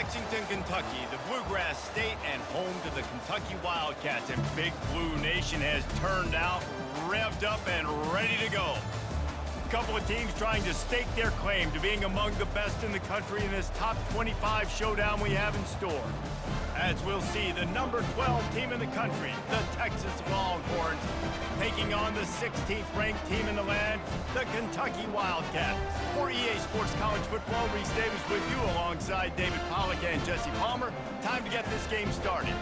Lexington, Kentucky, the Bluegrass State and home to the Kentucky Wildcats. And Big Blue Nation has turned out, revved up, and ready to go. A couple of teams trying to stake their claim to being among the best in the country in this top 25 showdown we have in store. As we'll see, the number 12 team in the country, the Texas Longhorns, taking on the 16th ranked team in the land, the Kentucky Wildcats. For EA Sports College Football, Reese Davis with you alongside David Pollack and Jesse Palmer. Time to get this game started.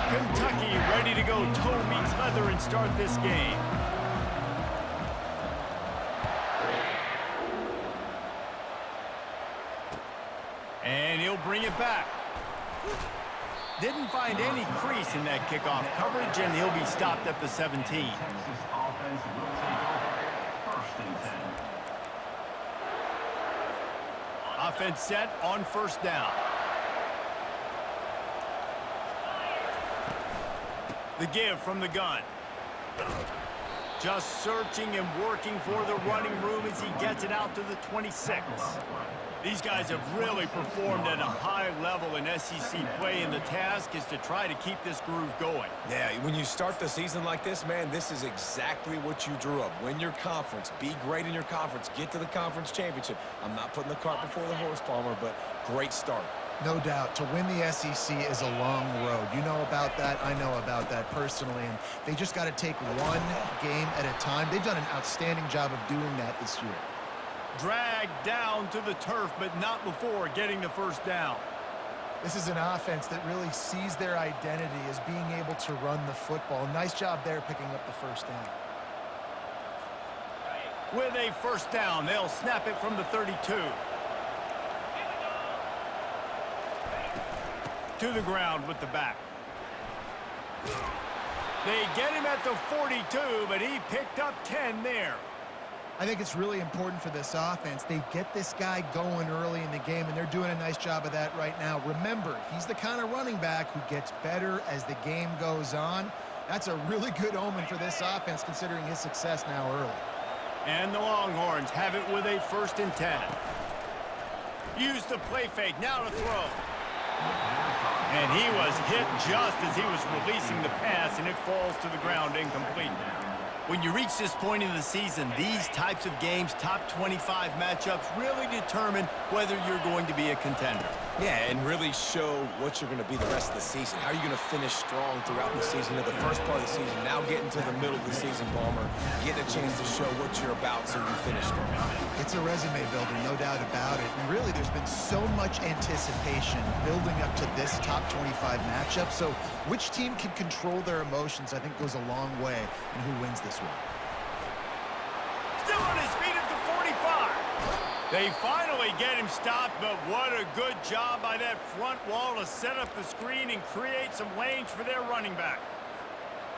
Kentucky ready to go toe meets leather and start this game. And he'll bring it back. Didn't find any crease in that kickoff coverage, and he'll be stopped at the 17. Offense set on first down. The give from the gun. Just searching and working for the running room as he gets it out to the 26. These guys have really performed at a high level in SEC play, and the task is to try to keep this groove going. Yeah, when you start the season like this, man, this is exactly what you drew up. Win your conference, be great in your conference, get to the conference championship. I'm not putting the cart before the horse, Palmer, but great start. No doubt. To win the SEC is a long road. You know about that. I know about that personally. And they just got to take one game at a time. They've done an outstanding job of doing that this year. Dragged down to the turf, but not before getting the first down. This is an offense that really sees their identity as being able to run the football. Nice job there picking up the first down. With a first down, they'll snap it from the 32. To the ground with the back. They get him at the 42, but he picked up 10 there. I think it's really important for this offense. They get this guy going early in the game, and they're doing a nice job of that right now. Remember, he's the kind of running back who gets better as the game goes on. That's a really good omen for this offense, considering his success now early. And the Longhorns have it with a 1st and 10. Use the play fake, now to throw. And he was hit just as he was releasing the pass, and it falls to the ground incomplete. When you reach this point in the season, these types of games, top 25 matchups, really determine whether you're going to be a contender. Yeah, and really show what you're going to be the rest of the season. How are you going to finish strong throughout the season, to the first part of the season, now getting to the middle of the season, Palmer, getting a chance to show what you're about so you finish strong. It's a resume builder, no doubt about it. And really, there's been so much anticipation building up to this top 25 matchup. So which team can control their emotions, I think, goes a long way in who wins this one. Still on his feet at the 45. They finally get him stopped, but what a good job by that front wall to set up the screen and create some lanes for their running back.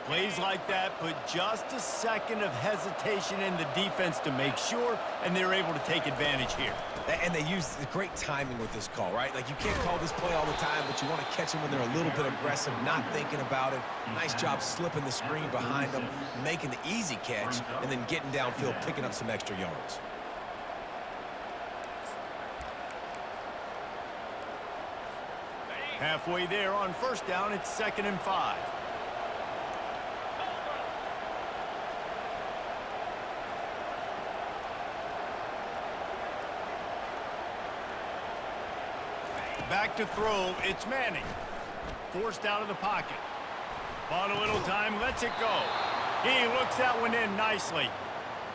Plays like that put just a second of hesitation in the defense to make sure, and they're able to take advantage here. And they use the great timing with this call, right? Like, you can't call this play all the time, but you want to catch them when they're a little bit aggressive, not thinking about it. Nice job slipping the screen behind them, making the easy catch, and then getting downfield, picking up some extra yards. Halfway there on first down, it's 2nd and 5. Back to throw, it's Manning. Forced out of the pocket. Bought a little time, lets it go. He looks that one in nicely.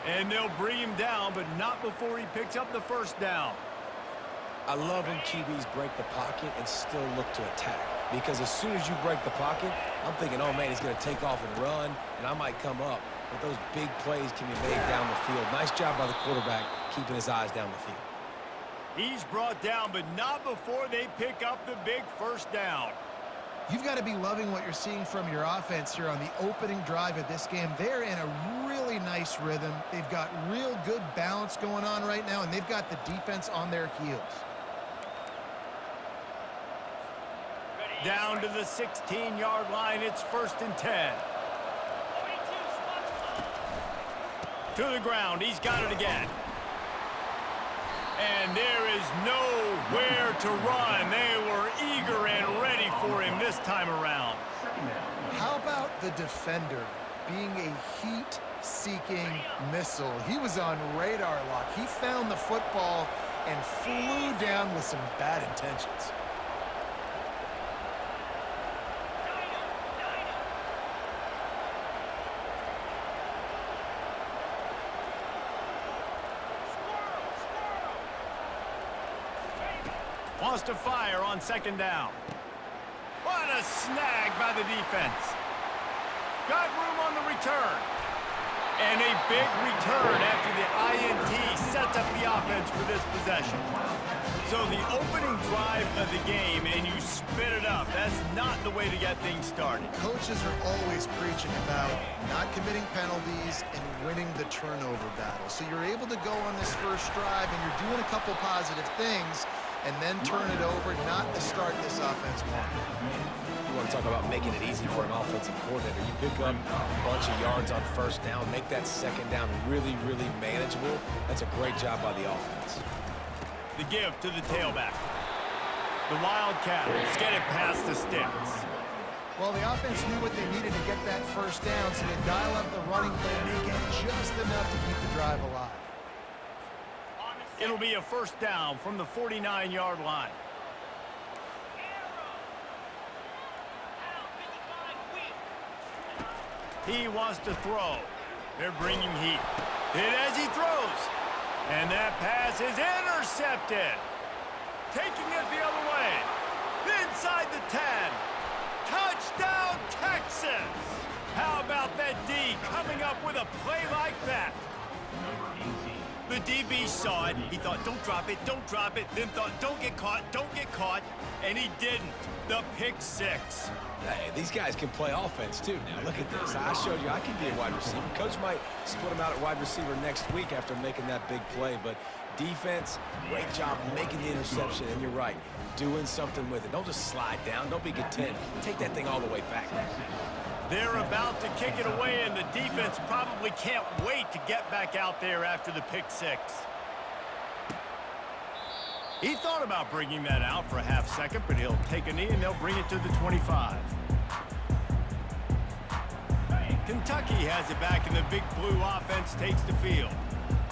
And they'll bring him down, but not before he picks up the first down. I love when QBs break the pocket and still look to attack. Because as soon as you break the pocket, I'm thinking, oh man, he's going to take off and run, and I might come up. But those big plays can be made down the field. Nice job by the quarterback keeping his eyes down the field. He's brought down, but not before they pick up the big first down. You've got to be loving what you're seeing from your offense here on the opening drive of this game. They're in a really nice rhythm. They've got real good balance going on right now, and they've got the defense on their heels. Down to the 16-yard line. It's 1st and 10. To the ground. He's got it again. And there is nowhere to run. They were eager and ready for him this time around. How about the defender being a heat-seeking missile? He was on radar lock. He found the football and flew down with some bad intentions. Wants to fire on 2nd down. What a snag by the defense. Got room on the return. And a big return after the INT sets up the offense for this possession. So the opening drive of the game, and you spit it up. That's not the way to get things started. Coaches are always preaching about not committing penalties and winning the turnover battle. So you're able to go on this first drive, and you're doing a couple positive things, and then turn it over, not the start this offense wanted. You want to talk about making it easy for an offensive coordinator. You pick up a bunch of yards on 1st down, make that 2nd down really, really manageable. That's a great job by the offense. The give to the tailback. The Wildcats get it past the sticks. Well, the offense knew what they needed to get that 1st down, so they dial up the running play and they get just enough to keep the drive alive. It'll be a 1st down from the 49-yard line. He wants to throw. They're bringing heat. Hit as he throws. And that pass is intercepted. Taking it the other way. Inside the 10. Touchdown, Texas. How about that D coming up with a play like that? The DB saw it. He thought, don't drop it, don't drop it. Then thought, don't get caught, don't get caught. And he didn't. The pick 6. Hey, these guys can play offense, too. Now, look at this. I showed you I can be a wide receiver. Coach might split him out at wide receiver next week after making that big play. But defense, great job making the interception. And you're right, doing something with it. Don't just slide down. Don't be content. Take that thing all the way back. They're about to kick it away, and the defense probably can't wait to get back out there after the pick 6. He thought about bringing that out for a half second, but he'll take a knee and they'll bring it to the 25. Kentucky has it back, and the Big Blue offense takes the field.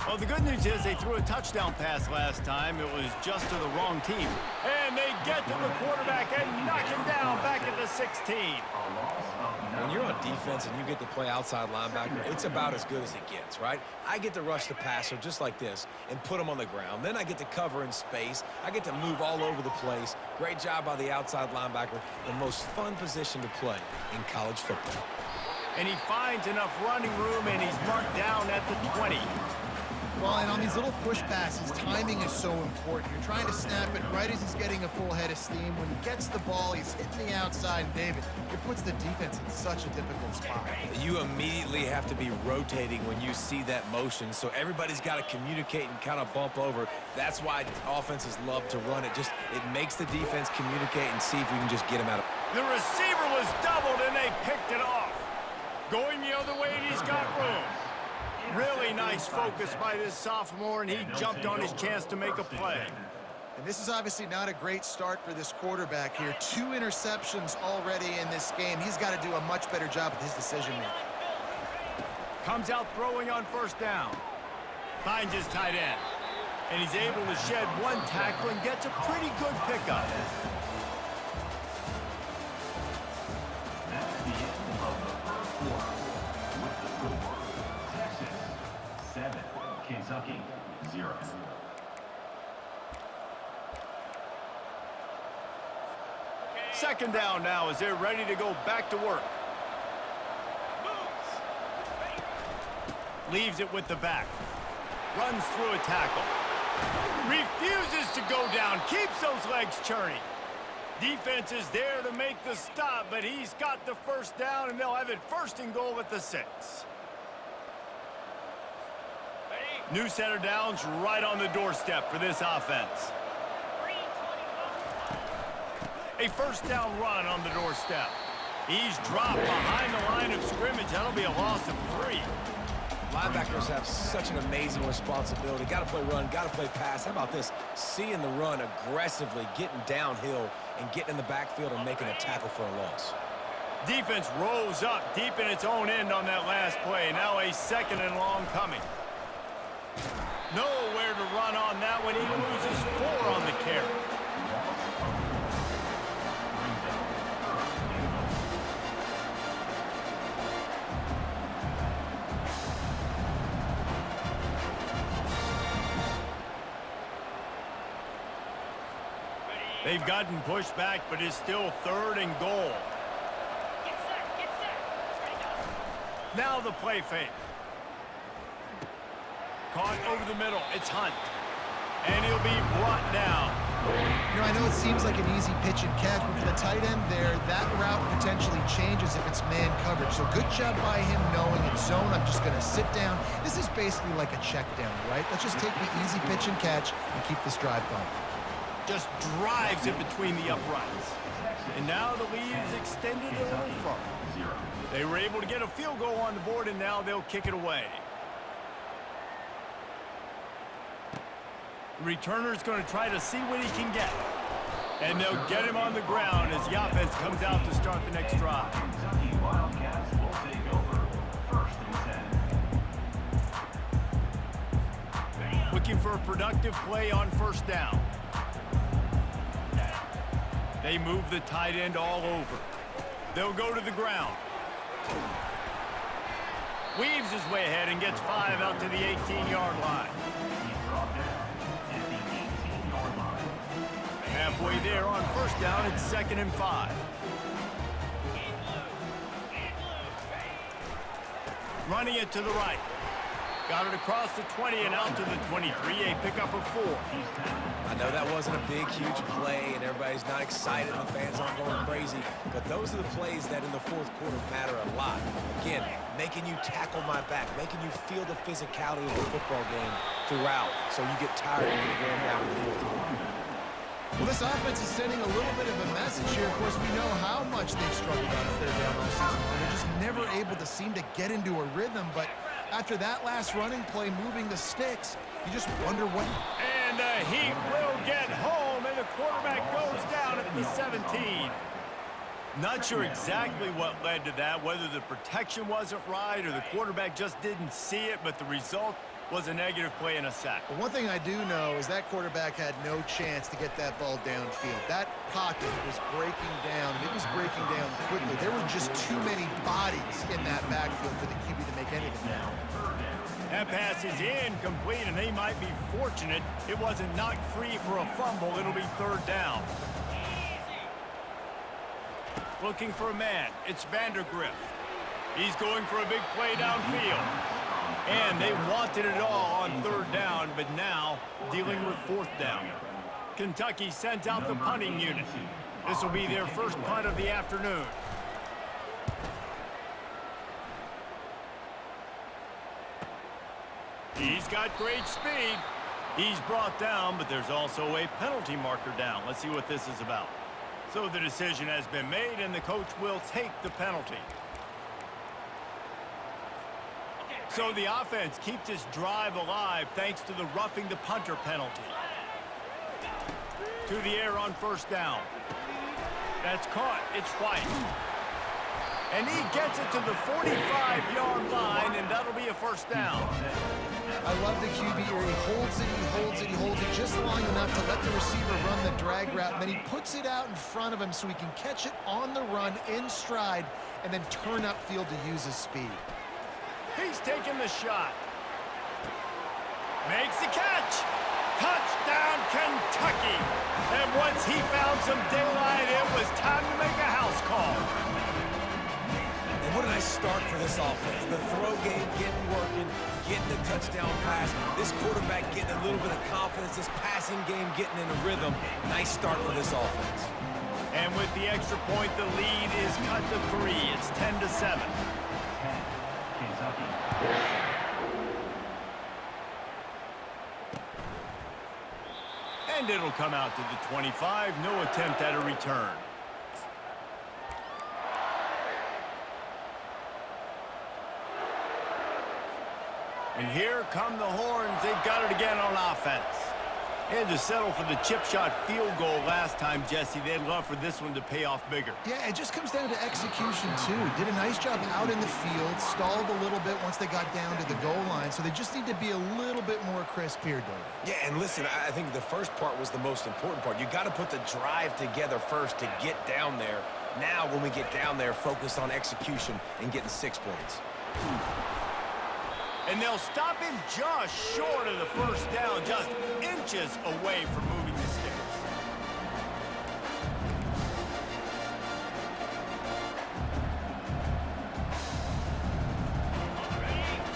Well, the good news is they threw a touchdown pass last time. It was just to the wrong team. And they get to the quarterback and knock him down back at the 16. When you're on defense and you get to play outside linebacker, it's about as good as it gets, right? I get to rush the passer just like this and put him on the ground. Then I get to cover in space. I get to move all over the place. Great job by the outside linebacker. The most fun position to play in college football. And he finds enough running room, and he's marked down at the 20. Well, and on these little push passes, timing is so important. You're trying to snap it right as he's getting a full head of steam. When he gets the ball, he's hitting the outside, and David, it puts the defense in such a difficult spot. You immediately have to be rotating when you see that motion, so everybody's got to communicate and kind of bump over. That's why offenses love to run it. It makes the defense communicate and see if we can just get him out of. The receiver was doubled, and they picked it off. Going the other way, and he's got room. Really nice focus by this sophomore, and he jumped on his chance to make a play. And this is obviously not a great start for this quarterback here. 2 interceptions already in this game. He's got to do a much better job with his decision-making. Comes out throwing on 1st down. Finds his tight end. And he's able to shed 1 tackle and gets a pretty good pickup. That's the end of the first quarter. With the score, Texas 7, Kentucky 0. Second down now as they're ready to go back to work. Leaves it with the back. Runs through a tackle. Refuses to go down. Keeps those legs churning. Defense is there to make the stop, but he's got the 1st down, and they'll have it 1st and goal at the 6. New set of downs right on the doorstep for this offense. A first down run on the doorstep. He's dropped behind the line of scrimmage. That'll be a loss of 3. Linebackers have such an amazing responsibility. Got to play run, got to play pass. How about this? Seeing the run aggressively, getting downhill, and getting in the backfield and making a tackle for a loss. Defense rose up deep in its own end on that last play. Now a 2nd and long coming. Nowhere to run on that one. He loses 4 on the carry. They've gotten pushed back, but it's still 3rd and goal. Now the play fake. Caught over the middle. It's Hunt. And he'll be brought down. You know, I know it seems like an easy pitch and catch, but for the tight end there, that route potentially changes if it's man coverage. So good job by him knowing it's zone. I'm just going to sit down. This is basically like a check down, right? Let's just take the easy pitch and catch and keep this drive going. Just drives it between the uprights. And now the lead is extended a little further. They were able to get a field goal on the board, and now they'll kick it away. Returner's going to try to see what he can get. And they'll get him on the ground as the offense comes out to start the next drive. Kentucky Wildcats will take over 1st and 10. Looking for a productive play on 1st down. They move the tight end all over. They'll go to the ground. Weaves his way ahead and gets 5 out to the 18-yard line. He's brought down at the 18-yard line. Halfway there on 1st down, it's 2nd and 5. Running it to the right. Got it across the 20 and out to the 23, a pickup of 4. I know that wasn't a big, huge play, and everybody's not excited, and the fans aren't going crazy, but those are the plays that in the 4th quarter matter a lot. Again, making you tackle my back, making you feel the physicality of the football game throughout, so you get tired and you're going down in the 4th quarter. Well, this offense is sending a little bit of a message here. Of course, we know how much they've struggled on 3rd down all season long. They're just never able to seem to get into a rhythm, but after that last running play, moving the sticks, you just wonder what... And the Heat will get home, and the quarterback goes down at the 17. Not sure exactly what led to that, whether the protection wasn't right or the quarterback just didn't see it, but the result was a negative play and a sack. But one thing I do know is that quarterback had no chance to get that ball downfield. That pocket was breaking down, and it was breaking down quickly. There were just too many bodies in that backfield for the QB to make anything happen. That pass is incomplete, and they might be fortunate it wasn't knocked free for a fumble. It'll be 3rd down. Looking for a man. It's Vandergriff. He's going for a big play downfield. And they wanted it all on 3rd down, but now dealing with 4th down. Kentucky sent out the punting unit. This will be their first punt of the afternoon. He's got great speed. He's brought down, but there's also a penalty marker down. Let's see what this is about. So the decision has been made, and the coach will take the penalty. So the offense keeps its drive alive thanks to the roughing the punter penalty. To the air on 1st down. That's caught. It's White. And he gets it to the 45-yard line, and that'll be a 1st down. I love the QB here. He holds it, he holds it, he holds it just long enough to let the receiver run the drag route, and then he puts it out in front of him so he can catch it on the run in stride and then turn upfield to use his speed. He's taking the shot. Makes the catch. Touchdown, Kentucky. And once he found some daylight, it was time to make a house call. And what a nice start for this offense. The throw game getting working, getting the touchdown pass. This quarterback getting a little bit of confidence. This passing game getting in a rhythm. Nice start for this offense. And with the extra point, the lead is cut to 3. It's 10-7. And it'll come out to the 25. No attempt at a return. And here come the Horns. They've got it again on offense. They had to settle for the chip shot field goal last time, Jesse. They'd love for this one to pay off bigger. Yeah, it just comes down to execution, too. Did a nice job out in the field, stalled a little bit once they got down to the goal line, so they just need to be a little bit more crisp here, David. Yeah, and listen, I think the first part was the most important part. You got to put the drive together first to get down there. Now, when we get down there, focus on execution and getting 6 points. And they'll stop him just short of the first down, just inches away from moving the sticks.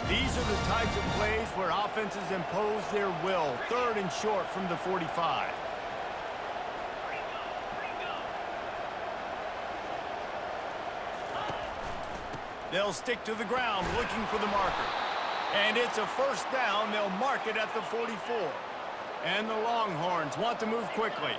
These are the types of plays where offenses impose their will. 3rd and short from the 45. They'll stick to the ground looking for the marker. And it's a first down. They'll mark it at the 44. And the Longhorns want to move quickly.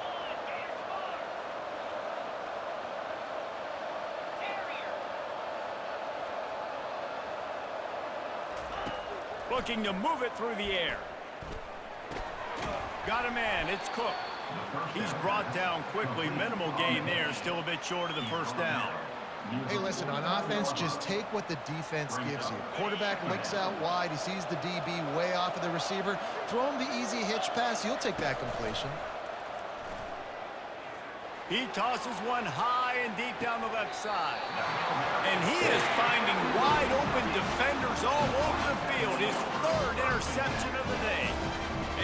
Looking to move it through the air. Got a man. It's Cook. He's brought down quickly. Minimal gain there. Still a bit short of the first down. Hey, listen, on offense, just take what the defense gives you. Quarterback licks out wide. He sees the DB way off of the receiver. Throw him the easy hitch pass. You'll take that completion. He tosses one high and deep down the left side. And he is finding wide open defenders all over the field. His 3rd interception of the day.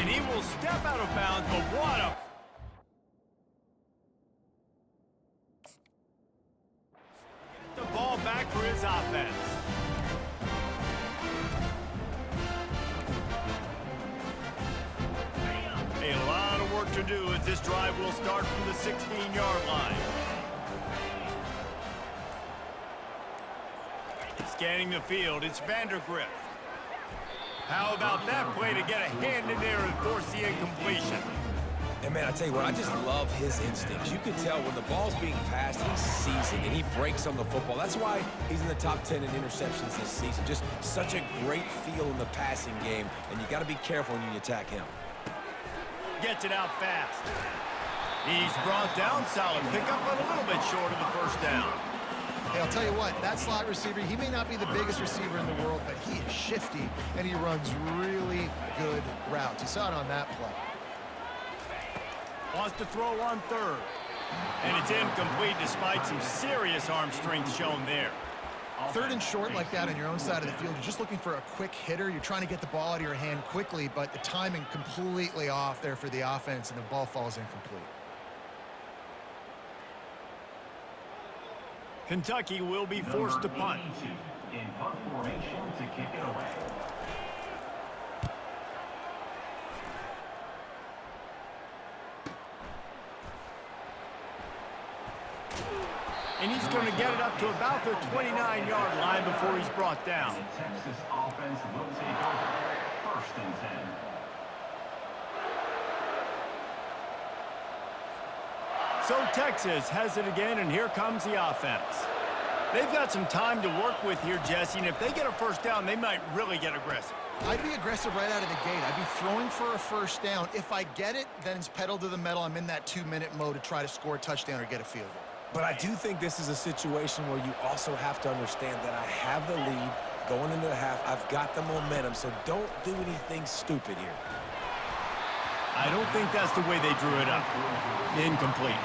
And he will step out of bounds, but what a... the ball back for his offense. A lot of work to do as this drive will start from the 16-yard line. Scanning the field, it's Vandergrift. How about that play to get a hand in there and force the incompletion? And, man, I tell you what, I just love his instincts. You can tell when the ball's being passed, he sees it, and he breaks on the football. That's why he's in the top 10 in interceptions this season. Just such a great feel in the passing game, and you got to be careful when you attack him. Gets it out fast. He's brought down, solid pickup, but a little bit short of the first down. Hey, I'll tell you what, that slot receiver, he may not be the biggest receiver in the world, but he is shifty, and he runs really good routes. You saw it on that play. Wants to throw on 3rd. And it's incomplete despite some serious arm strength shown there. 3rd and short like that on your own side of the field, you're just looking for a quick hitter. You're trying to get the ball out of your hand quickly, but the timing completely off there for the offense, and the ball falls incomplete. Kentucky will be forced to punt. In punt formation to kick it away. And he's going to get it up to about the 29-yard line before he's brought down. The Texas offense will take over. 1st and 10. So Texas has it again, and here comes the offense. They've got some time to work with here, Jesse, and if they get a first down, they might really get aggressive. I'd be aggressive right out of the gate. I'd be throwing for a first down. If I get it, then it's pedal to the metal. I'm in that 2-minute mode to try to score a touchdown or get a field goal. But I do think this is a situation where you also have to understand that I have the lead going into the half. I've got the momentum, so don't do anything stupid here. I don't think that's the way they drew it up. Incomplete.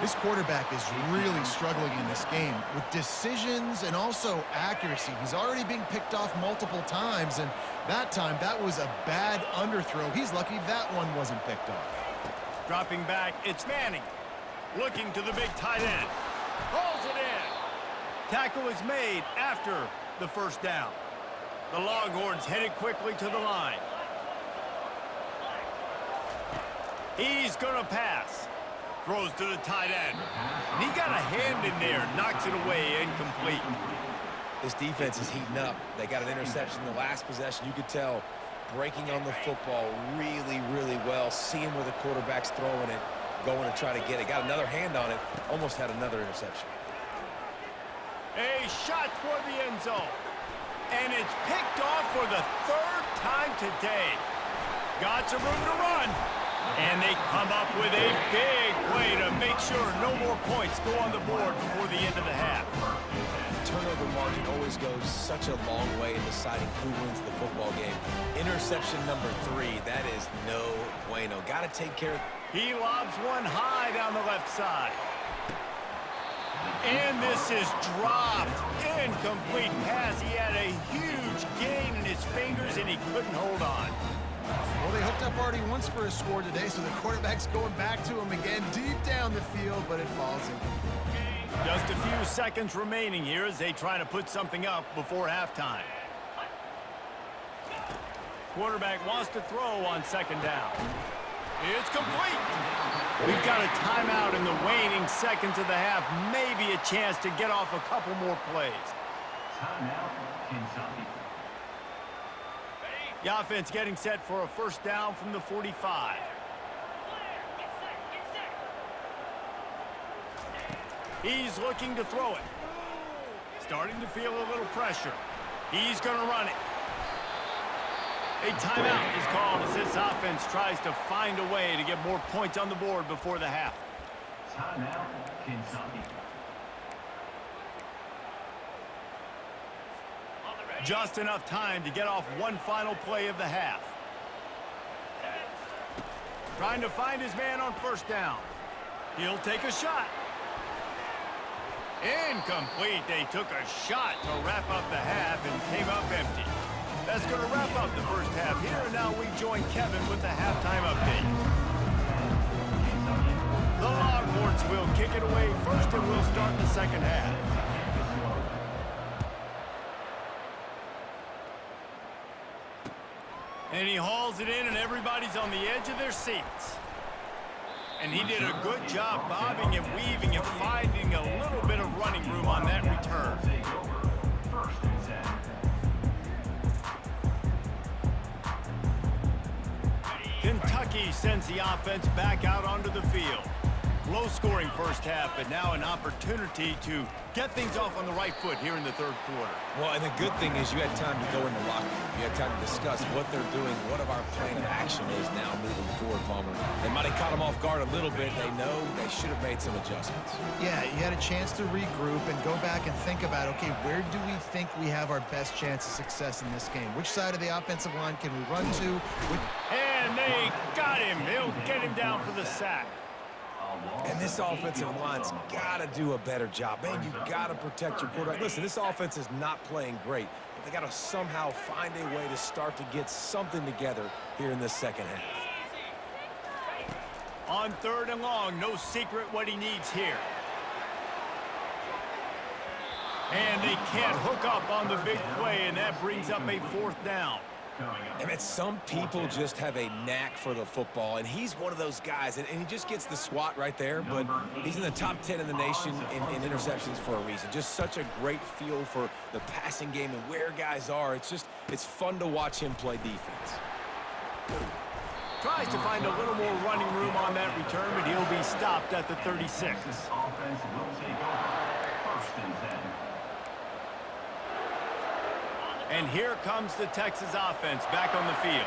This quarterback is really struggling in this game with decisions and also accuracy. He's already being picked off multiple times, and that time, that was a bad underthrow. He's lucky that one wasn't picked off. Dropping back, it's Manning. Looking to the big tight end. Pulls it in. Tackle is made after the first down. The Longhorns headed quickly to the line. He's going to pass. Throws to the tight end. And he got a hand in there. Knocks it away. Incomplete. This defense is heating up. They got an interception in the last possession. You could tell breaking on the football really, really well, seeing where the quarterback's throwing it, going to try to get it. Got another hand on it, almost had another interception. A shot toward the end zone. And it's picked off for the third time today. Got some room to run. And they come up with a big play to make sure no more points go on the board before the end of the half. Turnover margin always goes such a long way in deciding who wins the football game. Interception number 3, that is no bueno. Got to take care of. He lobs one high down the left side. And this is dropped. Incomplete pass. He had a huge gain in his fingers, and he couldn't hold on. Well, they hooked up already once for a score today, so the quarterback's going back to him again deep down the field, but it falls incomplete. Just a few seconds remaining here as they try to put something up before halftime. Quarterback wants to throw on second down. It's complete. We've got a timeout in the waning seconds of the half. Maybe a chance to get off a couple more plays. Timeout, Kentucky. The offense getting set for a first down from the 45. He's looking to throw it. Starting to feel a little pressure. He's going to run it. A timeout is called as this offense tries to find a way to get more points on the board before the half. Timeout, Kentucky. Just enough time to get off one final play of the half. Trying to find his man on first down. He'll take a shot. Incomplete. They took a shot to wrap up the half and came up empty. That's going to wrap up the first half here, and now we join Kevin with the halftime update. The Longhorns will kick it away first, and we'll start the second half. And he hauls it in, and everybody's on the edge of their seats. And he did a good job bobbing and weaving and finding a little bit of running room on that return. First and 10. Kentucky sends the offense back out onto the field. Low-scoring first half, but now an opportunity to get things off on the right foot here in the third quarter. Well, and the good thing is you had time to go in the locker room. You had time to discuss what they're doing, what of our plan of action is now moving forward, Palmer. They might have caught them off guard a little bit. They know they should have made some adjustments. Yeah, you had a chance to regroup and go back and think about, okay, where do we think we have our best chance of success in this game? Which side of the offensive line can we run to? And they got him. They'll get him down for the sack. And this offensive line's got to do a better job. Man, you got to protect your quarterback. Listen, this offense is not playing great, but they got to somehow find a way to start to get something together here in this second half. On third and long, no secret what he needs here. And they can't hook up on the big play, and that brings up a fourth down. I mean, some people just have a knack for the football, and he's one of those guys, and he just gets the swat right there, but he's in the top 10 in the nation in interceptions for a reason. Just such a great feel for the passing game and where guys are. It's fun to watch him play defense. Tries to find a little more running room on that return, but he'll be stopped at the 36. Offense will take over. First and 10. And here comes the Texas offense back on the field.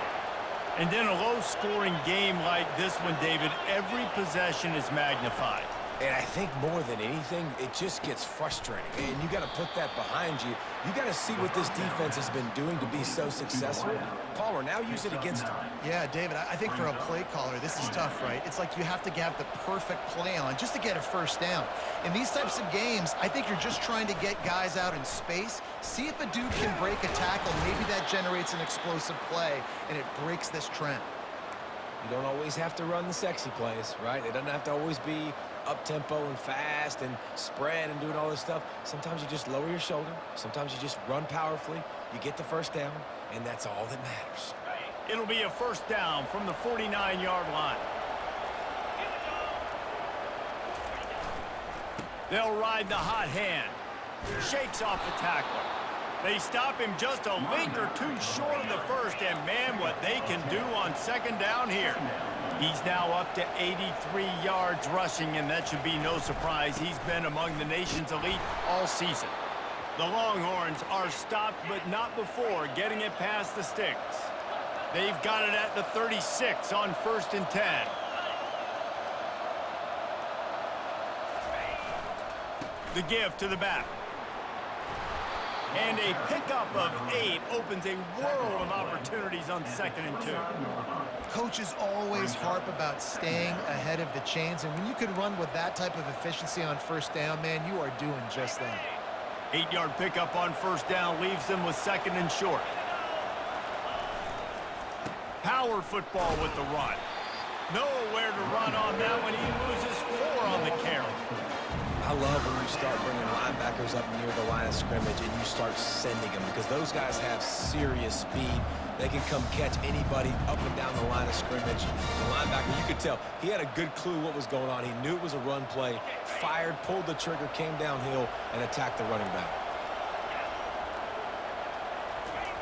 And in a low-scoring game like this one, David, every possession is magnified. And I think more than anything, it just gets frustrating. And you got to put that behind you. You got to see what this defense has been doing to be so successful. Palmer, now use it against him. Yeah, David, I think for a play caller, this is tough, right? It's like you have to have the perfect play on just to get a first down. In these types of games, I think you're just trying to get guys out in space, see if a dude can break a tackle. Maybe that generates an explosive play, and it breaks this trend. You don't always have to run the sexy plays, right? It doesn't have to always be up-tempo and fast and spread and doing all this stuff. Sometimes you just lower your shoulder. Sometimes you just run powerfully. You get the first down, and that's all that matters. It'll be a first down from the 49-yard line. They'll ride the hot hand. Shakes off the tackler. They stop him just a link or two short of the first, and man, what they can do on second down here. He's now up to 83 yards rushing, and that should be no surprise. He's been among the nation's elite all season. The Longhorns are stopped, but not before getting it past the sticks. They've got it at the 36 on 1st and 10. The give to the back. And a pickup of 8 opens a world of opportunities on 2nd and 2. Coaches always harp about staying ahead of the chains, and when you can run with that type of efficiency on 1st down, man, you are doing just that. 8-yard pickup on 1st down leaves them with 2nd and short. Power football with the run. Nowhere to run on that one. He loses 4 on the carry. I love when you start bringing linebackers up near the line of scrimmage and you start sending them, because those guys have serious speed. They can come catch anybody up and down the line of scrimmage. The linebacker, you could tell, he had a good clue what was going on. He knew it was a run play, fired, pulled the trigger, came downhill, and attacked the running back.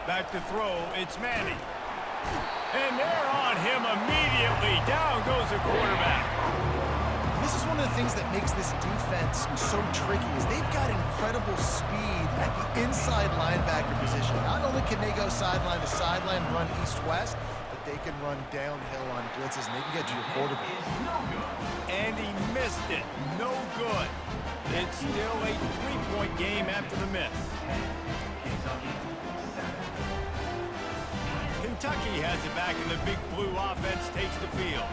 Back to throw, it's Manning. And they're on him immediately. Down goes the quarterback. This is one of the things that makes this defense so tricky is they've got incredible speed at the inside linebacker position. Not only can they go sideline to sideline, run east-west, but they can run downhill on blitzes, and they can get to your quarterback. And he missed it. No good. It's still a 3-point game after the miss. Kentucky has it back, and the Big Blue offense takes the field.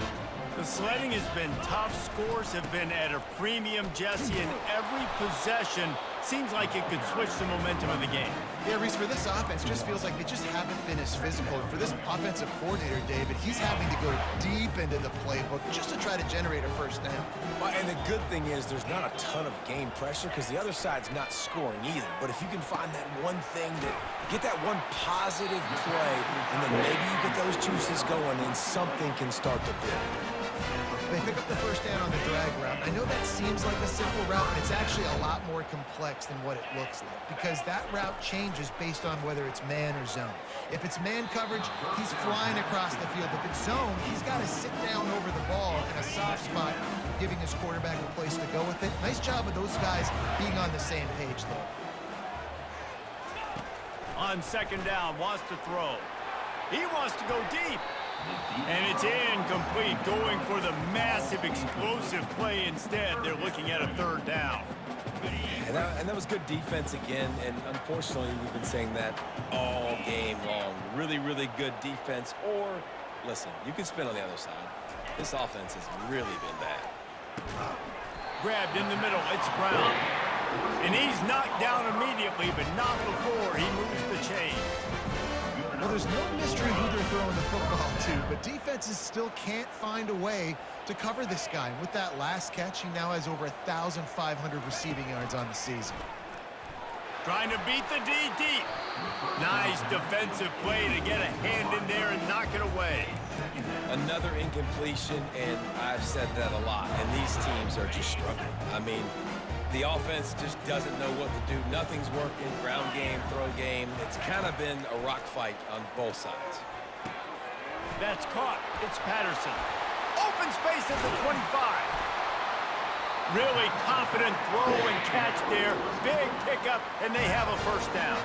The sledding has been tough. Scores have been at a premium, Jesse, and every possession seems like it could switch the momentum of the game. Yeah, Reese, for this offense, just feels like they just haven't been as physical. And for this offensive coordinator, David, he's having to go deep into the playbook just to try to generate a 1st down. Well, and the good thing is there's not a ton of game pressure because the other side's not scoring either. But if you can find that one thing, get that one positive play, and then maybe you get those juices going and something can start to build. They pick up the 1st down on the drag route. I know that seems like a simple route, but it's actually a lot more complex than what it looks like, because that route changes based on whether it's man or zone. If it's man coverage, he's flying across the field. If it's zone, he's got to sit down over the ball in a soft spot, giving his quarterback a place to go with it. Nice job of those guys being on the same page there. On 2nd down, wants to throw. He wants to go deep. And it's incomplete, going for the massive explosive play instead. They're looking at a 3rd down. And that was good defense again, and unfortunately we've been saying that all game long. Really, really good defense. Or, listen, you can spin on the other side. This offense has really been bad. Grabbed in the middle, it's Brown. And he's knocked down immediately, but not before he moves the chains. Well, there's no mystery who they're throwing the football to, but defenses still can't find a way to cover this guy. With that last catch, he now has over 1,500 receiving yards on the season. Trying to beat the D deep. Nice defensive play to get a hand in there and knock it away. Another incompletion, and I've said that a lot, and these teams are just struggling. I mean, the offense just doesn't know what to do. Nothing's working. Ground game, throw game. It's kind of been a rock fight on both sides. That's caught. It's Patterson. Open space at the 25. Really confident throw and catch there. Big pickup, and they have a 1st down.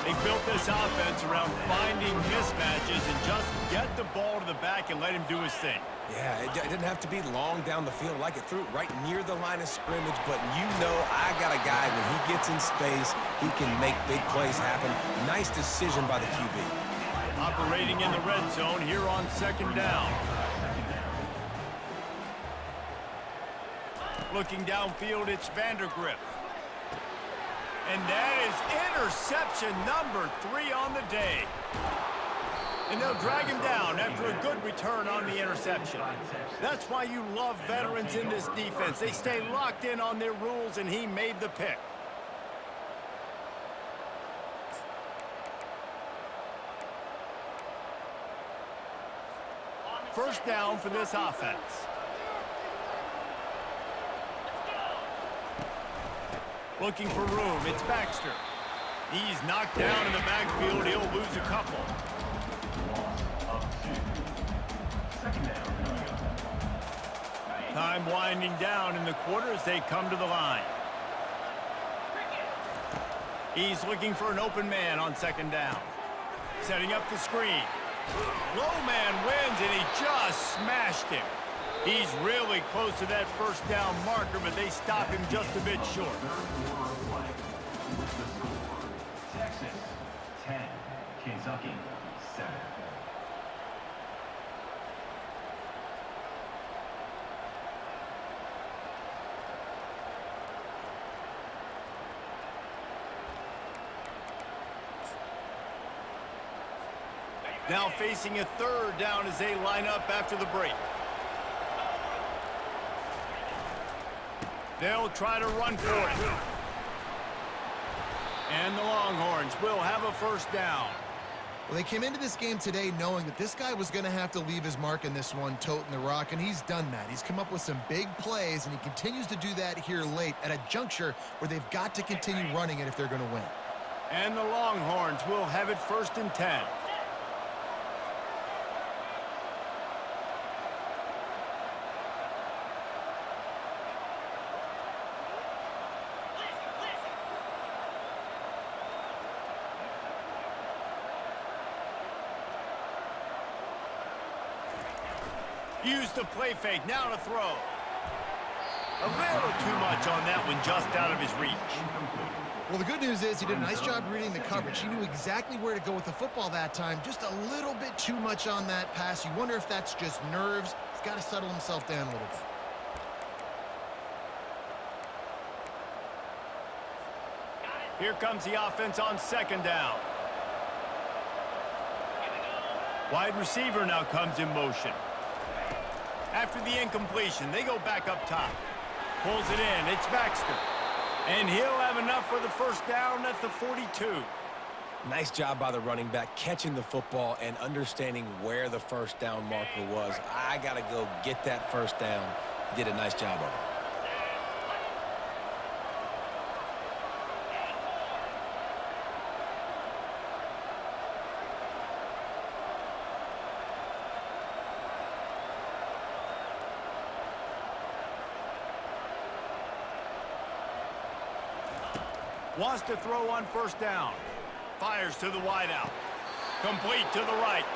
They built this offense around finding mismatches and just get the ball to the back and let him do his thing. Yeah, it didn't have to be long down the field. Like it threw it right near the line of scrimmage, but you know I got a guy, when he gets in space, he can make big plays happen. Nice decision by the QB. Operating in the red zone here on 2nd down. Looking downfield, it's Vandergrift. And that is interception number 3 on the day. And they'll drag him down after a good return on the interception. That's why you love veterans in this defense. They stay locked in on their rules, and he made the pick. First down for this offense. Looking for room, it's Baxter. He's knocked down in the backfield. He'll lose a couple. Loss of 2. Second down coming up. Time winding down in the quarter as they come to the line. He's looking for an open man on second down. Setting up the screen. Low man wins, and he just smashed him. He's really close to that first down marker, but they stop him just a bit short. Third quarter of play. With the score, Texas 10, Kentucky 7. Now facing a third down as they line up after the break. They'll try to run for it. And the Longhorns will have a first down. Well, they came into this game today knowing that this guy was going to have to leave his mark in this one, toting the rock, and he's done that. He's come up with some big plays, and he continues to do that here late at a juncture where they've got to continue running it if they're going to win. And the Longhorns will have it 1st and 10. Use the play fake, now to throw. A little too much on that one, just out of his reach. Well, the good news is he did a nice job reading the coverage. He knew exactly where to go with the football that time. Just a little bit too much on that pass. You wonder if that's just nerves. He's got to settle himself down a little bit. Here comes the offense on second down. Wide receiver now comes in motion. After the incompletion, they go back up top. Pulls it in. It's Baxter. And he'll have enough for the first down at the 42. Nice job by the running back catching the football and understanding where the first down marker was. I got to go get that first down. He did a nice job of it. Wants to throw on first down. Fires to the wideout. Complete to the right.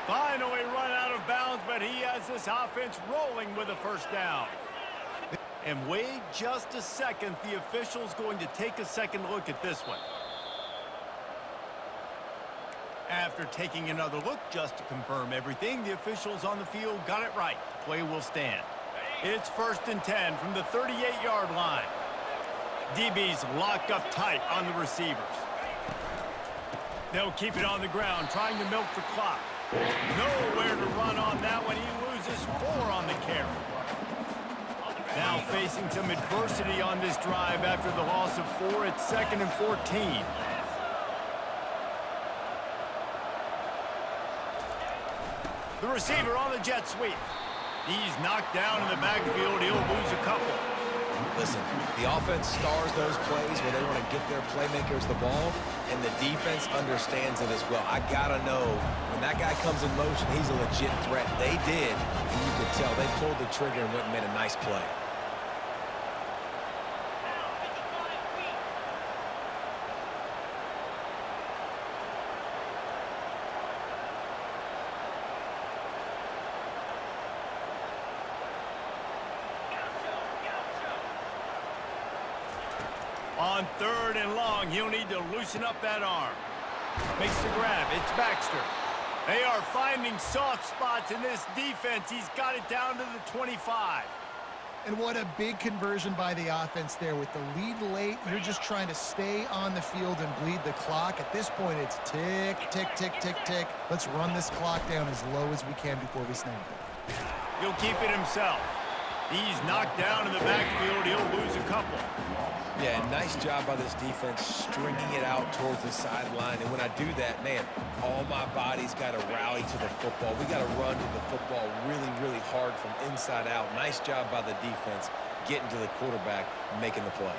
Finally run out of bounds, but he has this offense rolling with a first down. And wait just a second. The official's going to take a second look at this one. After taking another look just to confirm everything, the officials on the field got it right. Play will stand. It's 1st and 10 from the 38-yard line. DB's locked up tight on the receivers. They'll keep it on the ground, trying to milk the clock. Nowhere to run on that one. He loses 4 on the carry. Now facing some adversity on this drive after the loss of 4. It's 2nd and 14. The receiver on the jet sweep. He's knocked down in the backfield. He'll lose a couple. Listen, the offense stars those plays where they want to get their playmakers the ball, and the defense understands it as well. I got to know when that guy comes in motion, he's a legit threat. They did, and you could tell they pulled the trigger and went and made a nice play. On 3rd and long, he'll need to loosen up that arm. Makes the grab. It's Baxter. They are finding soft spots in this defense. He's got it down to the 25. And what a big conversion by the offense there. With the lead late, you're just trying to stay on the field and bleed the clock. At this point, it's tick, tick, tick, tick, tick. Let's run this clock down as low as we can before we snap it. He'll keep it himself. He's knocked down in the backfield. He'll lose a couple. Yeah, nice job by this defense stringing it out towards the sideline. And when I do that, man, all my body's got to rally to the football. We got to run to the football really, really hard from inside out. Nice job by the defense getting to the quarterback and making the play.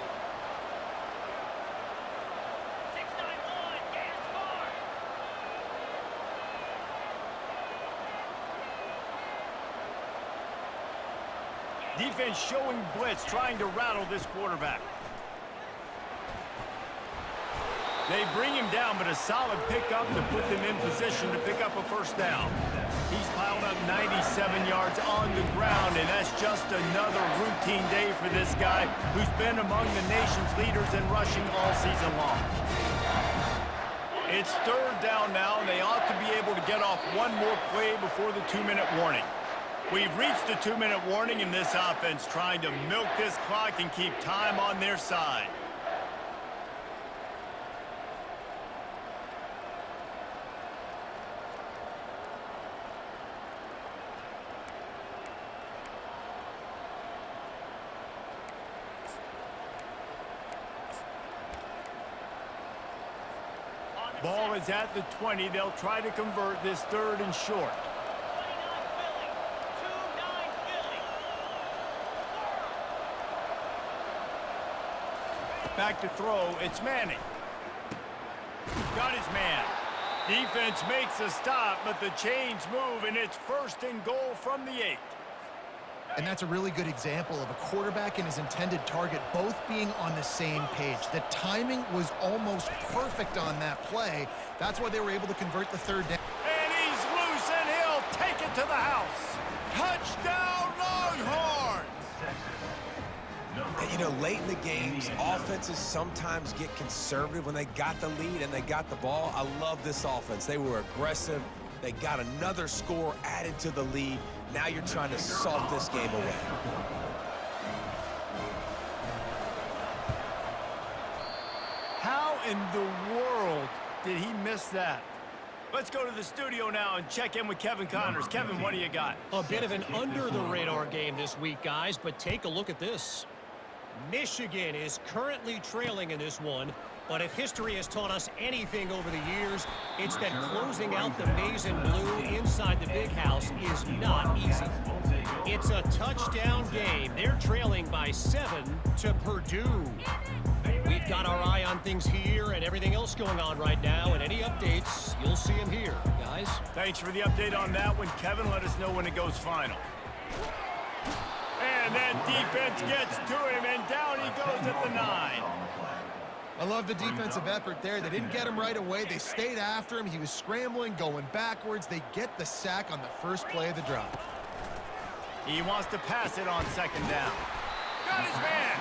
Defense showing blitz, trying to rattle this quarterback. They bring him down, but a solid pickup to put them in position to pick up a first down. He's piled up 97 yards on the ground, and that's just another routine day for this guy who's been among the nation's leaders in rushing all season long. It's third down now, and they ought to be able to get off one more play before the 2-minute warning. We've reached the 2-minute warning, and this offense trying to milk this clock and keep time on their side. Ball is at the 20. They'll try to convert this third and short. Back to throw. It's Manning. Got his man. Defense makes a stop, but the chains move, and it's first and goal from the 8. And that's a really good example of a quarterback and his intended target both being on the same page. The timing was almost perfect on that play. That's why they were able to convert the third down. And he's loose, and he'll take it to the house. Touchdown, Longhorns! And, you know, late in the games, offenses sometimes get conservative when they got the lead and they got the ball. I love this offense. They were aggressive. They got another score added to the lead. Now you're trying to salt this game away. How in the world did he miss that? Let's go to the studio now and check in with Kevin Connors. Kevin, what do you got? A bit of an under-the-radar game this week, guys, but take a look at this. Michigan is currently trailing in this one, but if history has taught us anything over the years, it's that closing out the maize and blue inside the big house is not easy. It's a touchdown game. They're trailing by 7 to Purdue. We've got our eye on things here and everything else going on right now, and any updates, you'll see them here, guys. Thanks for the update on that one, Kevin. Let us know when it goes final. And that defense gets to him, and down he goes at the 9. I love the defensive effort there. They didn't get him right away. They stayed after him. He was scrambling, going backwards. They get the sack on the first play of the drive. He wants to pass it on second down. Got his man.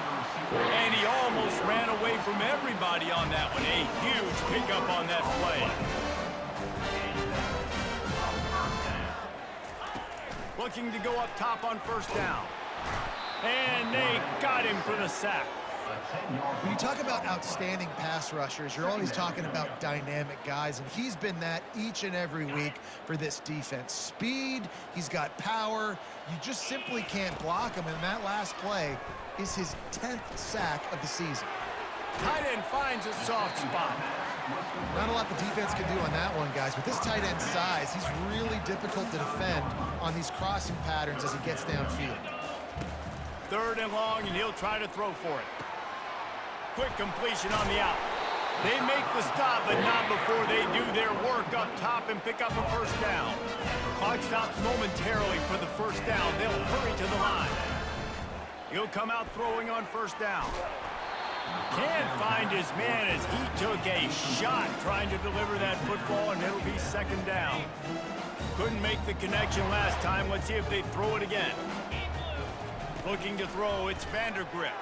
And he almost ran away from everybody on that one. A huge pickup on that play. Looking to go up top on first down. And they got him for the sack. When you talk about outstanding pass rushers, you're always talking about dynamic guys, and he's been that each and every week for this defense. Speed, he's got power. You just simply can't block him, and that last play is his 10th sack of the season. Tight end finds a soft spot. Not a lot the defense can do on that one, guys. With this tight end size, he's really difficult to defend on these crossing patterns as he gets downfield. Third and long, and he'll try to throw for it. Quick completion on the out. They make the stop, but not before they do their work up top and pick up a first down. Clock stops momentarily for the first down. They'll hurry to the line. He'll come out throwing on first down. Can't find his man as he took a shot trying to deliver that football, and it'll be second down. Couldn't make the connection last time. Let's see if they throw it again. Looking to throw, it's Vandergrift.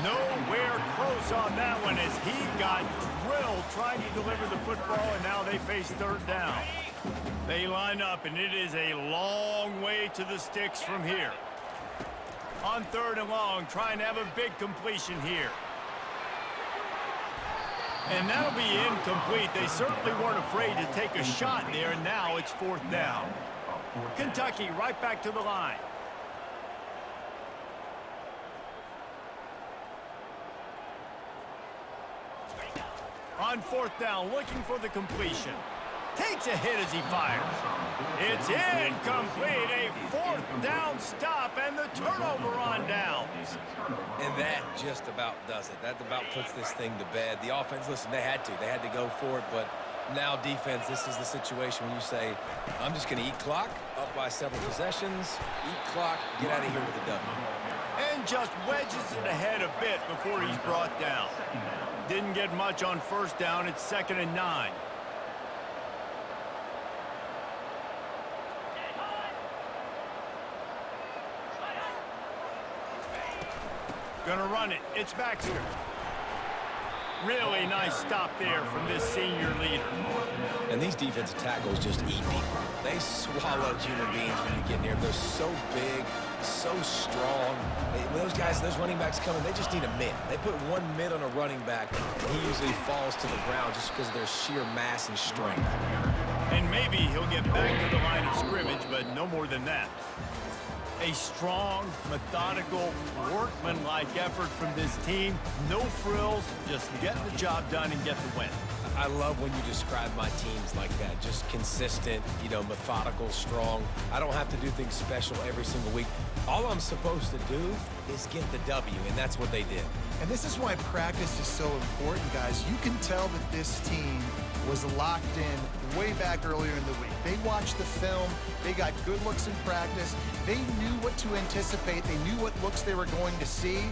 Nowhere close on that one as he got drilled trying to deliver the football, and now they face third down. They line up, and it is a long way to the sticks from here. On third and long, trying to have a big completion here. And that'll be incomplete. They certainly weren't afraid to take a shot there, and now it's fourth down. Kentucky right back to the line. On fourth down, looking for the completion. Takes a hit as he fires. It's incomplete. A fourth down stop and the turnover on downs. And that just about does it. That about puts this thing to bed. The offense, listen, they had to go for it, but Now, defense, this is the situation when you say, I'm just going to eat clock, up by several possessions, eat clock, get out of here with a W. And just wedges it ahead a bit before he's brought down. Didn't get much on first down. It's 2nd and 9. Gonna run it. It's Baxter. Really nice stop there from this senior leader. And these defensive tackles just eat people. They swallow human beings when you get near them. They're so big, so strong. When those guys, those running backs come in, they just need a mid. They put one mid on a running back, and he usually falls to the ground just because of their sheer mass and strength. And maybe he'll get back to the line of scrimmage, but no more than that. A strong, methodical, workmanlike effort from this team. No frills, just get the job done and get the win. I love when you describe my teams like that. Just consistent, you know, methodical, strong. I don't have to do things special every single week. All I'm supposed to do is get the W, and that's what they did. And this is why practice is so important, guys. You can tell that this team was locked in way back earlier in the week. They watched the film. They got good looks in practice. They knew what to anticipate. They knew what looks they were going to see.